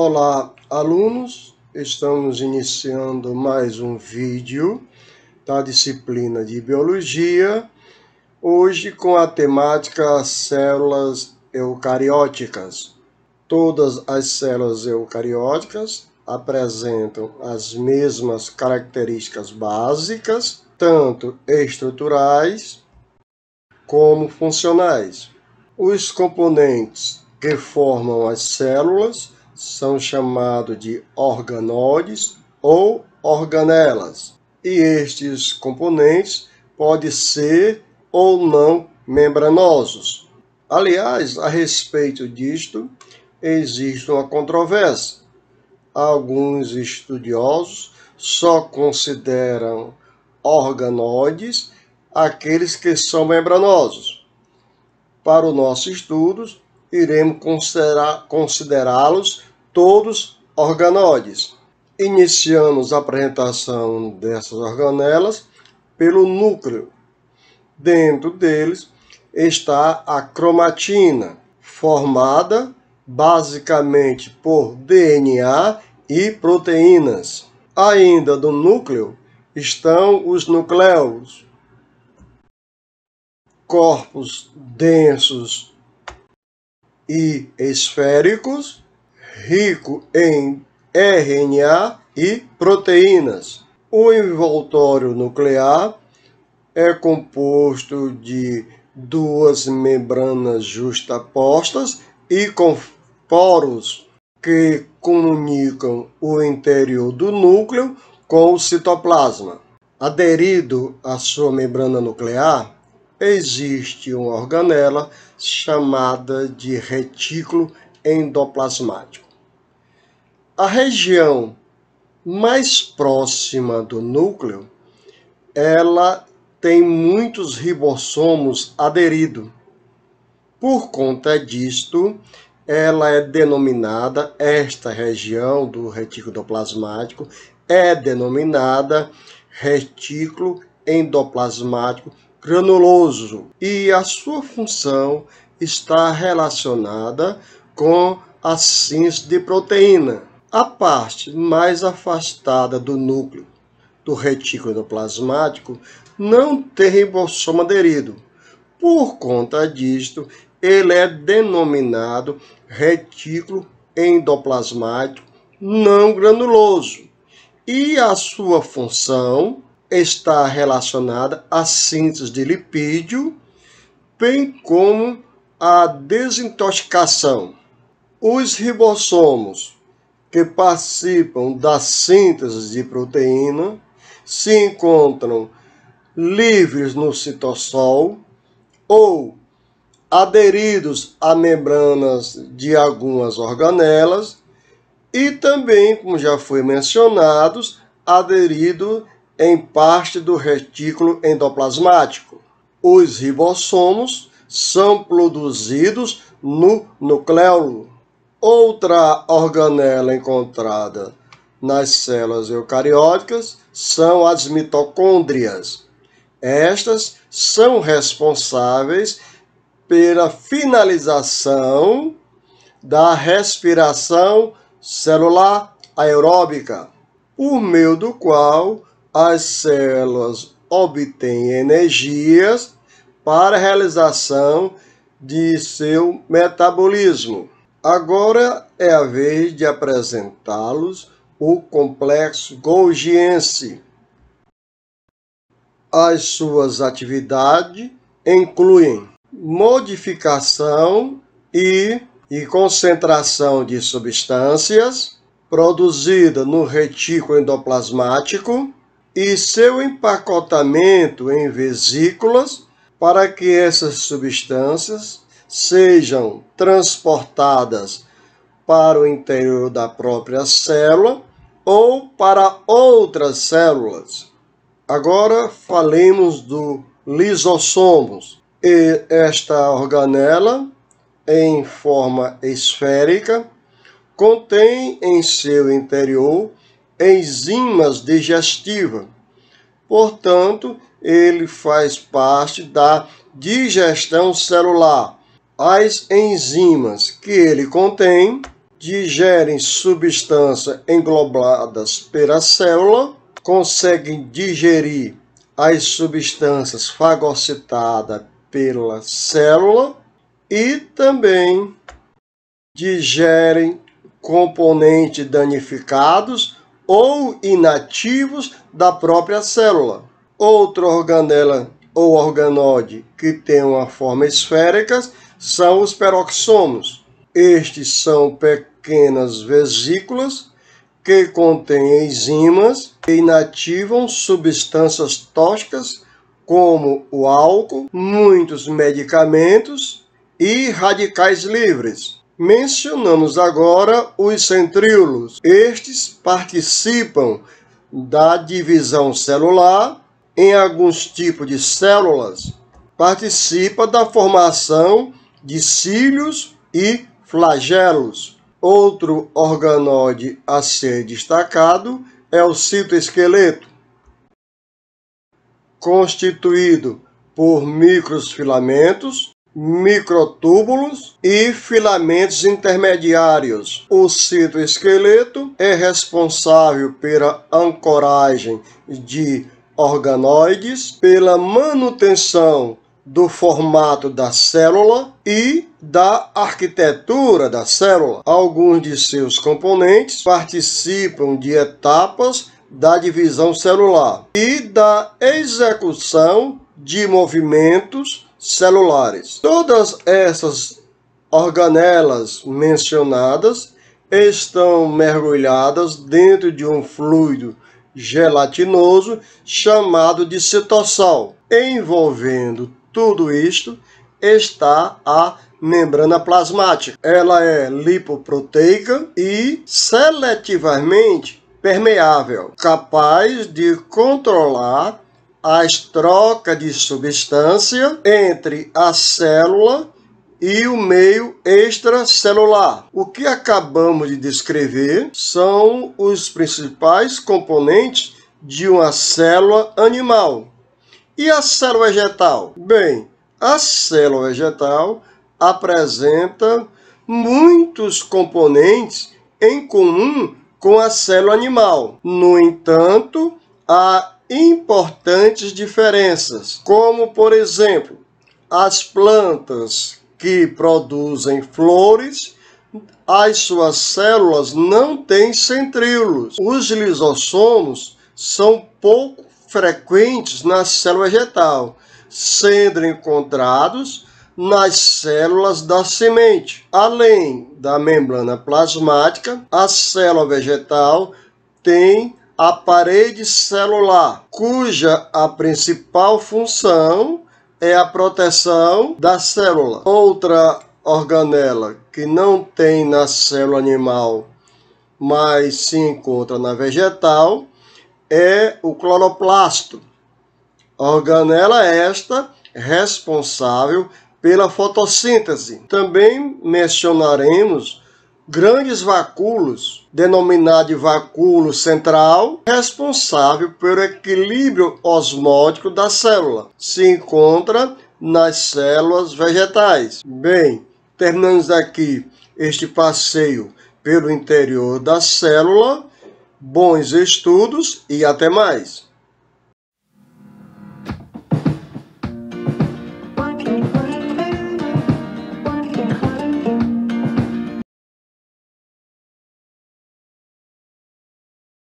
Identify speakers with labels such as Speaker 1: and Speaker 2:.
Speaker 1: Olá, alunos! Estamos iniciando mais um vídeo da disciplina de Biologia, hoje com a temática células eucarióticas. Todas as células eucarióticas apresentam as mesmas características básicas, tanto estruturais como funcionais. Os componentes que formam as células são chamados de organoides ou organelas. E estes componentes podem ser ou não membranosos. Aliás, a respeito disto, existe uma controvérsia. Alguns estudiosos só consideram organoides aqueles que são membranosos. Para o nosso estudo, iremos considerá-los todos organoides. Iniciamos a apresentação dessas organelas pelo núcleo. Dentro deles está a cromatina, formada basicamente por DNA e proteínas. Ainda do núcleo estão os nucleus, corpos densos e esféricos, rico em RNA e proteínas. O envoltório nuclear é composto de duas membranas justapostas e com poros que comunicam o interior do núcleo com o citoplasma. Aderido à sua membrana nuclear, existe uma organela chamada de retículo endoplasmático. A região mais próxima do núcleo, ela tem muitos ribossomos aderidos. Por conta disto, ela é denominada, esta região do retículo endoplasmático é denominada retículo endoplasmático granuloso, e a sua função está relacionada com a síntese de proteína. A parte mais afastada do núcleo do retículo endoplasmático não tem ribossomo aderido. Por conta disto, ele é denominado retículo endoplasmático não granuloso, e a sua função está relacionada à síntese de lipídio, bem como à desintoxicação. Os ribossomos que participam da síntese de proteína se encontram livres no citossol ou aderidos a membranas de algumas organelas e também, como já foi mencionado, aderidos em parte do retículo endoplasmático. Os ribossomos são produzidos no nucleolo. Outra organela encontrada nas células eucarióticas são as mitocôndrias. Estas são responsáveis pela finalização da respiração celular aeróbica, por meio do qual as células obtêm energias para a realização de seu metabolismo. Agora é a vez de apresentá-los o complexo golgiense. As suas atividades incluem modificação e concentração de substâncias produzida no retículo endoplasmático e seu empacotamento em vesículas para que essas substâncias sejam transportadas para o interior da própria célula ou para outras células. Agora falemos do lisossomos. E esta organela, em forma esférica, contém em seu interior enzimas digestivas. Portanto, ele faz parte da digestão celular. As enzimas que ele contém digerem substâncias englobadas pela célula, conseguem digerir as substâncias fagocitadas pela célula e também digerem componentes danificados ou inativos da própria célula. Outra organela ou organode que tem uma forma esférica são os peroxomos. Estes são pequenas vesículas que contêm enzimas que inativam substâncias tóxicas como o álcool, muitos medicamentos e radicais livres. Mencionamos agora os centríolos. Estes participam da divisão celular em alguns tipos de células. Participa da formação de cílios e flagelos. Outro organode a ser destacado é o citoesqueleto, constituído por microfilamentos, microtúbulos e filamentos intermediários. O citoesqueleto é responsável pela ancoragem de organoides, pela manutenção do formato da célula e da arquitetura da célula. Alguns de seus componentes participam de etapas da divisão celular e da execução de movimentos celulares. Todas essas organelas mencionadas estão mergulhadas dentro de um fluido gelatinoso chamado de citosol. Envolvendo tudo isto está a membrana plasmática. Ela é lipoproteica e seletivamente permeável, capaz de controlar as trocas de substância entre a célula e o meio extracelular. O que acabamos de descrever são os principais componentes de uma célula animal. E a célula vegetal? Bem, a célula vegetal apresenta muitos componentes em comum com a célula animal. No entanto, há importantes diferenças, como, por exemplo, as plantas que produzem flores, as suas células não têm centríolos. Os lisossomos são pouco frequentes na célula vegetal, sendo encontrados nas células da semente. Além da membrana plasmática, a célula vegetal tem a parede celular, cuja a principal função é a proteção da célula. Outra organela que não tem na célula animal, mas se encontra na vegetal, é o cloroplasto. Organela esta responsável pela fotossíntese. Também mencionaremos grandes vacúolos, denominado de vacúolo central, responsável pelo equilíbrio osmótico da célula. Se encontra nas células vegetais. Bem, terminamos aqui este passeio pelo interior da célula. Bons estudos e até mais!